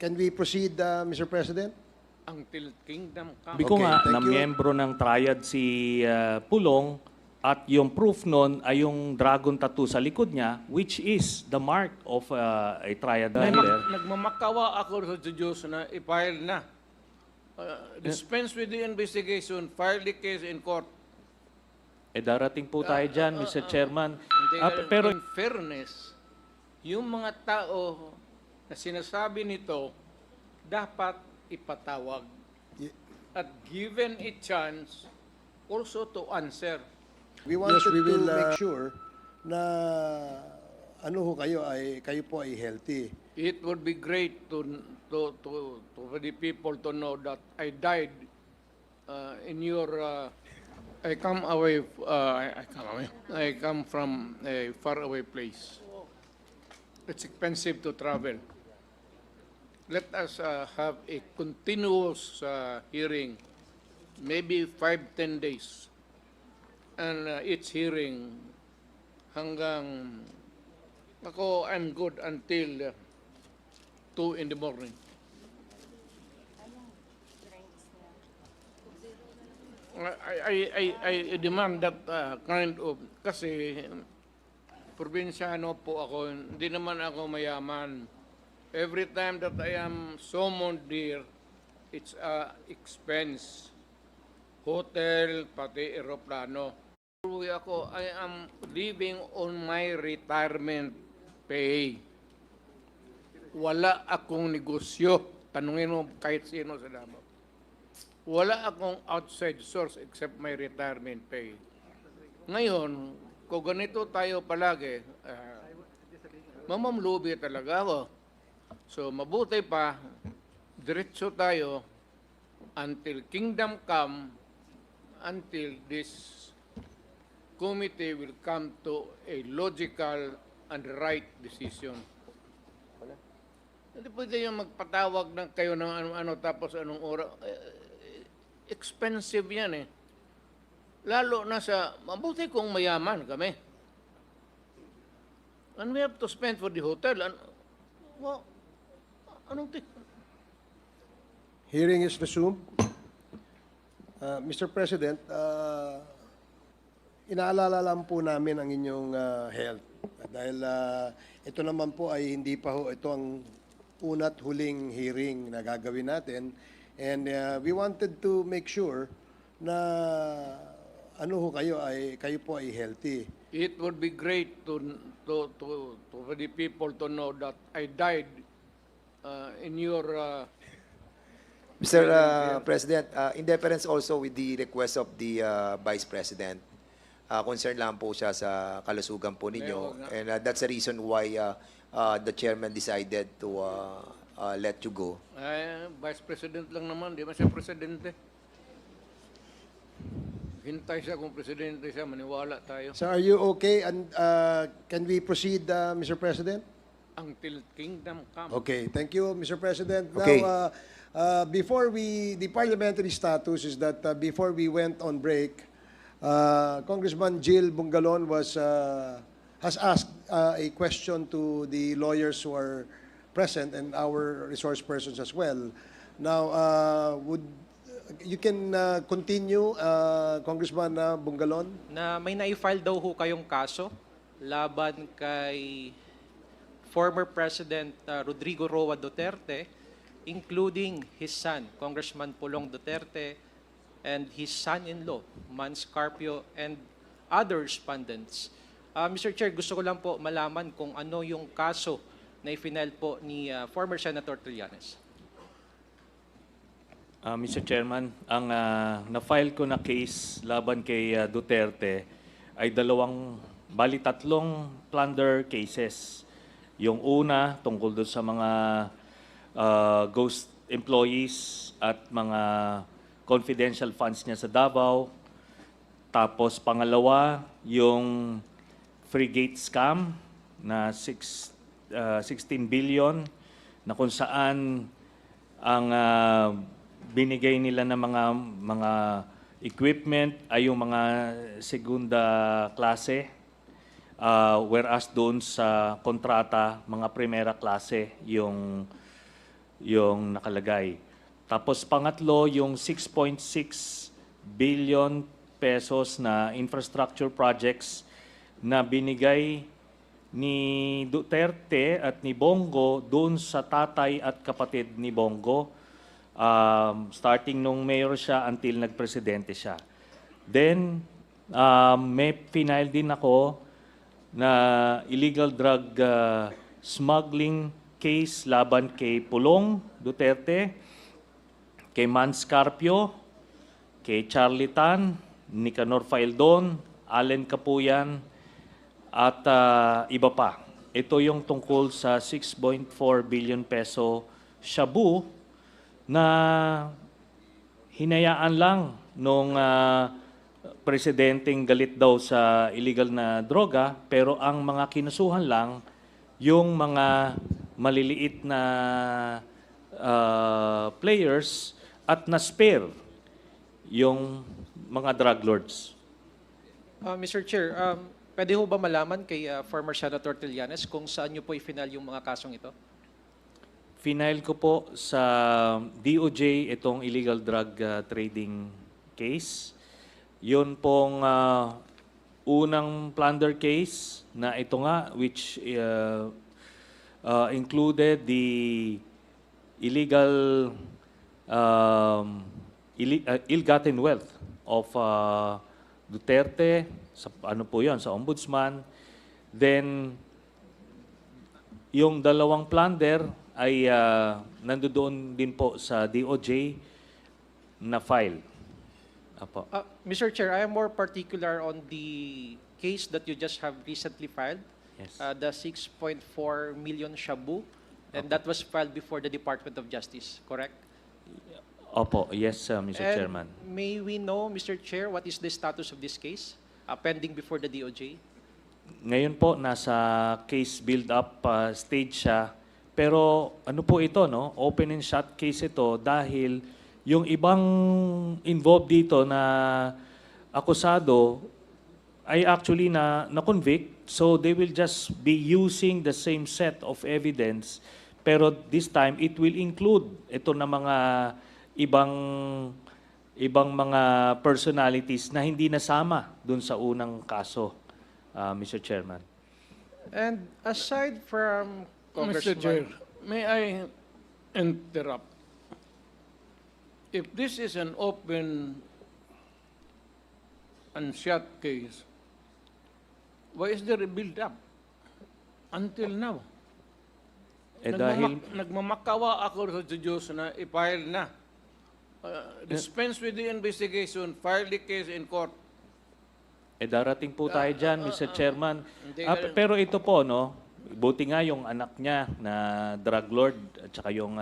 Can we proceed, Mr. President? Until kingdom come. Sabi ko Okay, nga thank na you. miyembro ng triad si Pulong at yung proof nun ay yung dragon tattoo sa likod niya, which is the mark of a triad member. Nagmamakawa ako sa Diyos na i-file na. Dispense with the investigation, file the case in court. Eh darating po tayo dyan, Mr. Chairman. Hindi, Pero in fairness, yung mga tao na sinasabi nito, dapat ipatawag. Ye- At given a chance also to answer. We wanted we will to make sure na kayo po ay healthy. It would be great for the people to know that I died in your. I come away. I come from a faraway place. It's expensive to travel. Let us have a continuous hearing, maybe 5-10 days, and each hearing hanggang ako, I'm good until 2 in the morning. I demand that kind of, kasi probinsyano po ako, hindi naman ako mayaman. Every time that I am summoned there, it's a expense. Hotel, pati aeroplano. Uwi ako, I am living on my retirement pay. Wala akong negosyo. Tanungin mo kahit sino sa Davao. Wala akong outside source except my retirement pay. Ngayon, kung ganito tayo palagi, mamamlubi talaga ako. So, mabuti pa, diretso tayo until kingdom come, until this committee will come to a logical and right decision. Hindi pwede yung magpatawag ng kayo ng ano-ano tapos anong oras. Expensive yan eh. Lalo na sa, mabuti kung mayaman kami. And we have to spend for the hotel. Well, anong Hearing is resumed. Mr. President, inaalala lang po namin ang inyong health. Dahil ito naman po ay hindi pa ho, ito ang una't huling hearing na gagawin natin. And we wanted to make sure na kayo po ay healthy. It would be great for the people to know that I died in your Mr. President, in deference also with the request of the Vice President, concerned lang po siya sa kalusugan po ninyo. And that's the reason why the chairman decided to let you go. Vice President lang naman, di ba siya presidente? Hintay siya kung presidente siya, maniwala tayo. So are you okay? And can we proceed, Mr. President? Until kingdom come. Okay, thank you, Mr. President. Okay. Now, the parliamentary status is that before we went on break, Congressman Jill Bungalon has asked a question to the lawyers who are present and our resource persons as well. Now, you can continue, Congressman Bungalon? Na may na-file daw ho kayong kaso laban kay former President Rodrigo Roa Duterte, including his son, Congressman Pulong Duterte, and his son-in-law, Mans Carpio, and other respondents. Mr. Chair, gusto ko lang po malaman kung ano yung kaso na i-file po ni former Senator Trillanes. Mr. Chairman, ang na-file ko na case laban kay Duterte ay tatlong plunder cases. Yung una, tungkol doon sa mga ghost employees at mga confidential funds niya sa Davao. Tapos pangalawa, yung frigate scam na 16 billion na kung saan ang binigay nila ng mga equipment ay yung mga segunda klase, whereas doon sa kontrata, mga primera klase yung yung nakalagay. Tapos pangatlo, yung 6.6 billion pesos na infrastructure projects na binigay ni Duterte at ni Bongo doon sa tatay at kapatid ni Bongo, starting nung mayor siya until nagpresidente siya. Then, may final din ako na illegal drug smuggling case laban kay Pulong Duterte, kay Mans Carpio, kay Charlie Tan, Nicanor Faildon, Allen Capuyan, at iba pa. Ito yung tungkol sa 6.4 billion peso shabu na hinayaan lang nung presidenteng galit daw sa illegal na droga, pero ang mga kinasuhan lang yung mga maliliit na players at na-spare yung mga drug lords. Mr. Chair, pwede ho ba malaman kay former Senator Trillanes kung saan niyo po i-final yung mga kasong ito? Final ko po sa DOJ itong illegal drug trading case. Yun pong unang plunder case na ito nga, which included the illegal ill-gotten wealth of Duterte, sa ano po 'yon, sa ombudsman. Then yung dalawang plunder ay nandoon din po sa DOJ na file. Apo. Mr. Chair, I am more particular on the case that you just have recently filed, Yes. the 6.4 million shabu, and that was filed before the Department of Justice, correct? Opo, yes, Mr. And Chairman. may we know, Mr. Chair, what is the status of this case pending before the DOJ? Ngayon po, nasa case build-up stage siya. Pero ano po ito, no? Open and shut case ito dahil yung ibang involved dito na akusado ay actually na-convict. So they will just be using the same set of evidence. Pero this time, it will include ito na mga ibang mga personalities na hindi nasama dun sa unang kaso, Mr. Chairman. And aside from Mr. Chair, Congressman... may I interrupt? If this is an open and shut case, why is there a build-up until now? Dahil Nagmamakawa ako sa Diyos na i-file na. Dispense with the investigation, file the case in court. darating po tayo dyan, Mr. Chairman. Hindi Pero ito po, no, buti nga yung anak niya na drug lord at saka yung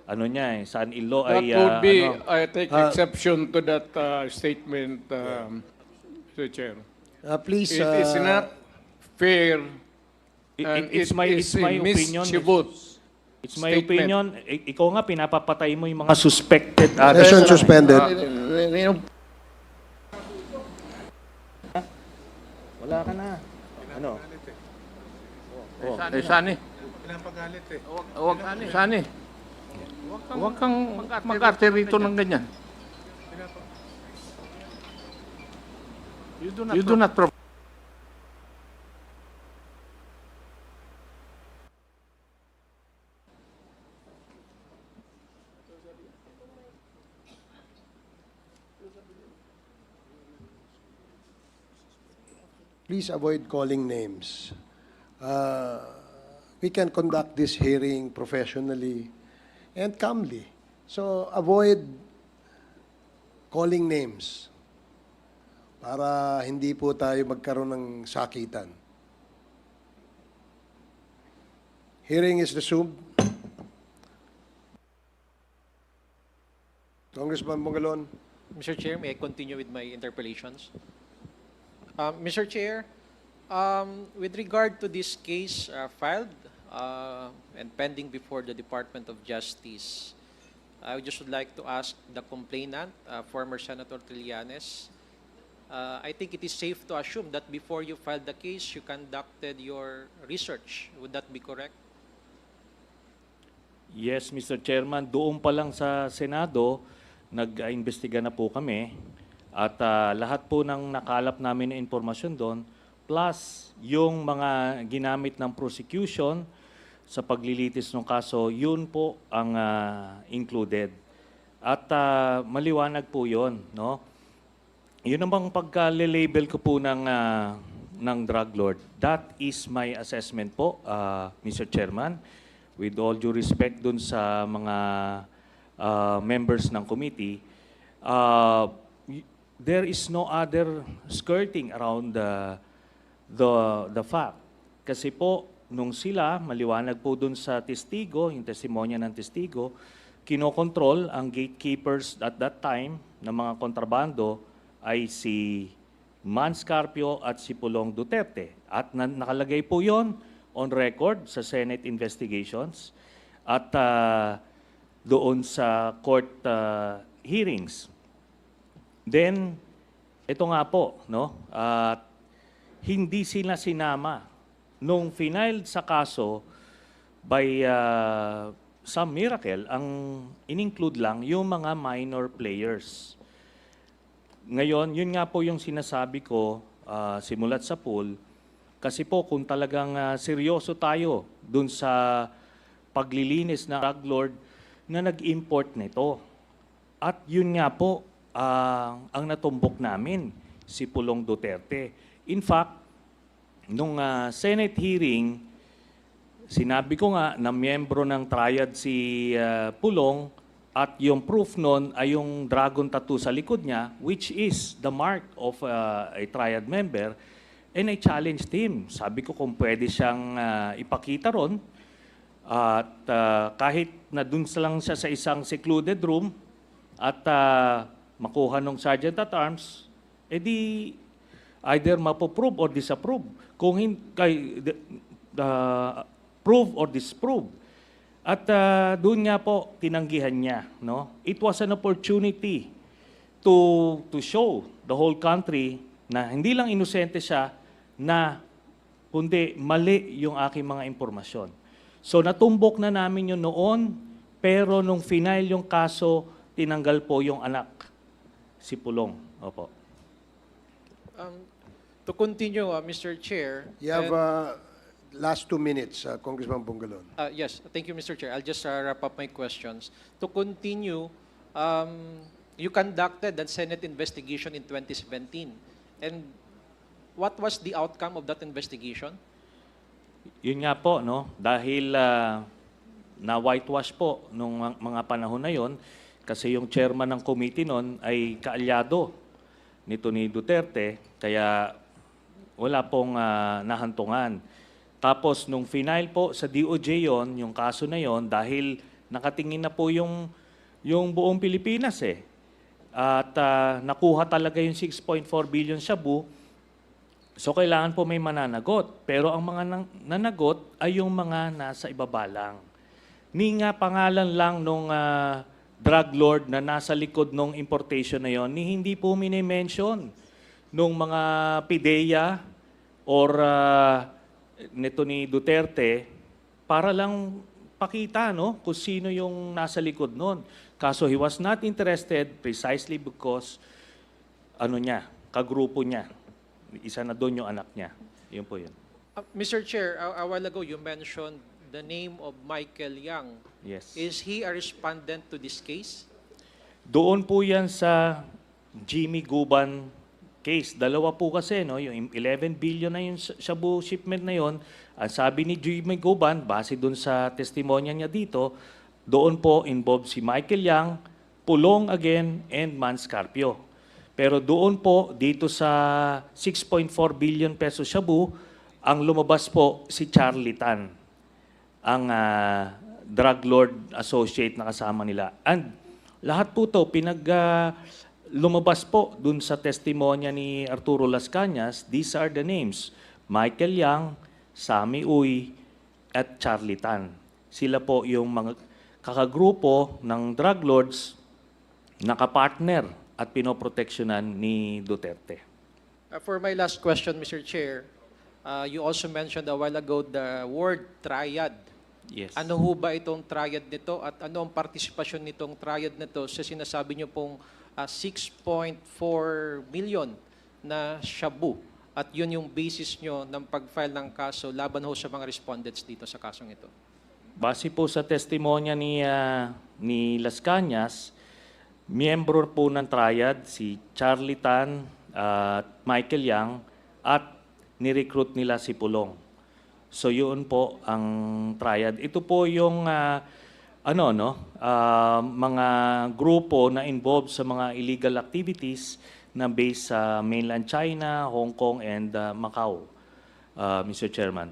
ano niya, son-in-law That ay would be, ano, I take exception to that statement, Mr. Chair. Please, It is not fair and it's my opinion. It's my statement. opinion. Ikaw nga pinapapatay mo yung mga suspected. session suspended. Wala ka na. Ano? Sani. Sani. Huwag kang mag-arte rito ng ganyan. You do not provoke. Please avoid calling names. We can conduct this hearing professionally and calmly. So avoid calling names para hindi po tayo magkaroon ng sakitan. Hearing is resumed. Congressman Bongalon. Mr. Chair, may I continue with my interpellations? Mr. Chair, with regard to this case filed and pending before the Department of Justice, I just would like to ask the complainant, former Senator Trillanes, I think it is safe to assume that before you filed the case, you conducted your research. Would that be correct? Yes, Mr. Chairman, doon pa lang sa Senado, nag-imbestiga na po kami at lahat po ng nakalap namin na impormasyon doon, plus yung mga ginamit ng prosecution sa paglilitis ng kaso, yun po ang included. At maliwanag po yun, no? Yun namang pagka-label ko po ng drug lord, that is my assessment po, Mr. Chairman. With all due respect dun sa mga members ng committee, there is no other skirting around the fact. Kasi po, nung sila, maliwanag po dun sa testigo, yung testimonya ng testigo, kinokontrol ang gatekeepers at that time ng mga kontrabando ay si Mans Carpio at si Pulong Duterte. At nakalagay po yon on record sa Senate investigations at doon sa court hearings. Then, ito nga po, no? Hindi sila sinama nung final sa kaso by some miracle, ang in-include lang yung mga minor players. Ngayon, yun nga po yung sinasabi ko simulat sa pool, kasi po kung talagang seryoso tayo dun sa paglilinis na drug lord na nag-import nito. At yun nga po ang natumbok namin, si Pulong Duterte. In fact, nung Senate hearing, sinabi ko nga na miyembro ng triad si Pulong at yung proof nun ay yung dragon tattoo sa likod niya, which is the mark of a triad member. And I challenged him. Sabi ko kung pwede siyang ipakita ron. At kahit na dun lang siya sa isang secluded room at makuha ng sergeant at arms, edi either mapoprove or disapprove. Kung prove or disprove. At doon nga po, tinanggihan niya. No? It was an opportunity to show the whole country na hindi lang inosente siya, na kundi mali yung aking mga impormasyon. So natumbok na namin yun noon, pero nung final yung kaso, tinanggal po yung anak, si Pulong. Opo. To continue, Mr. Chair. You have last 2 minutes, Congressman Bungalon. Yes, thank you, Mr. Chair. I'll just wrap up my questions. To continue, you conducted a Senate investigation in 2017. And what was the outcome of that investigation? Yun nga po, no? Dahil na whitewash po nung mga panahon na yon, kasi yung chairman ng committee noon ay kaalyado nito ni Duterte, kaya wala pong nahantungan. Tapos nung final po sa DOJ yon, yung kaso na yon, dahil nakatingin na po yung buong Pilipinas eh. At nakuha talaga yung 6.4 billion shabu, so kailangan po may mananagot. Pero ang mga nanagot ay yung mga nasa ibaba lang. Ni nga pangalan lang nung drug lord na nasa likod ng importation na yon, ni hindi po mini-mention nung mga PIDEA or nito ni Duterte para lang pakita no, kung sino yung nasa likod nun. Kaso he was not interested precisely because kagrupo niya. Isa na doon yung anak niya. Yun po yun. Mr. Chair, a while ago you mentioned the name of Michael Yang. Yes. Is he a respondent to this case? Doon po yan sa Jimmy Guban case. Dalawa po kasi, no? Yung 11 billion na yung shabu shipment na yon. Ang sabi ni Jimmy Guban, base doon sa testimonya niya dito, doon po involved si Michael Yang, Pulong again, and Mans Carpio. Pero doon po, dito sa 6.4 billion peso shabu, ang lumabas po si Charlie Tan, ang drug lord associate na kasama nila. And lahat po to lumabas po dun sa testimonya ni Arturo Las Cañas. These are the names: Michael Yang, Sammy Uy, at Charlie Tan. Sila po yung mga kakagrupo ng drug lords na kapartner at pinoproteksyonan ni Duterte. For my last question, Mr. Chair, you also mentioned a while ago the word triad. Yes. Ano ho ba itong triad nito at ano ang partisipasyon nitong triad nito sa sinasabi niyo pong 6.4 million na shabu at yun yung basis nyo ng pag-file ng kaso laban ho sa mga respondents dito sa kasong ito? Base po sa testimonya ni Las Cañas, miyembro po ng triad si Charlie Tan at Michael Yang at ni-recruit nila si Pulong. So yun po ang triad. Ito po yung mga grupo na involved sa mga illegal activities na based sa mainland China, Hong Kong, and Macau, Mr. Chairman.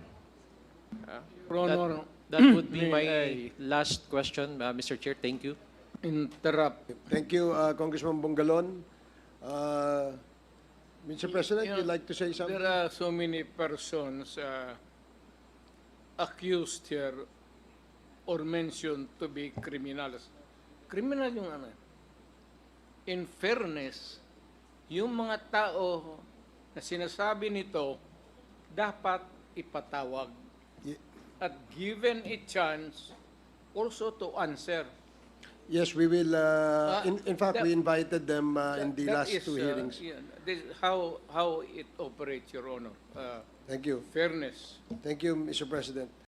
Your Honor, That would be may my I last question, Mr. Chair. Thank you. interrupt. Thank you, Congressman Bungalon. Mr. President, Yeah, you'd like to say something? There are so many persons accused here or mentioned to be criminals. Criminal yung ano. In fairness, yung mga tao na sinasabi nito, dapat ipatawag. Ye- At given a chance also to answer. Yes, we will. In fact, that- we invited them in the That last is, two hearings. yeah, this is how it operates, Your Honor. Thank you. Fairness. Thank you, Mr. President.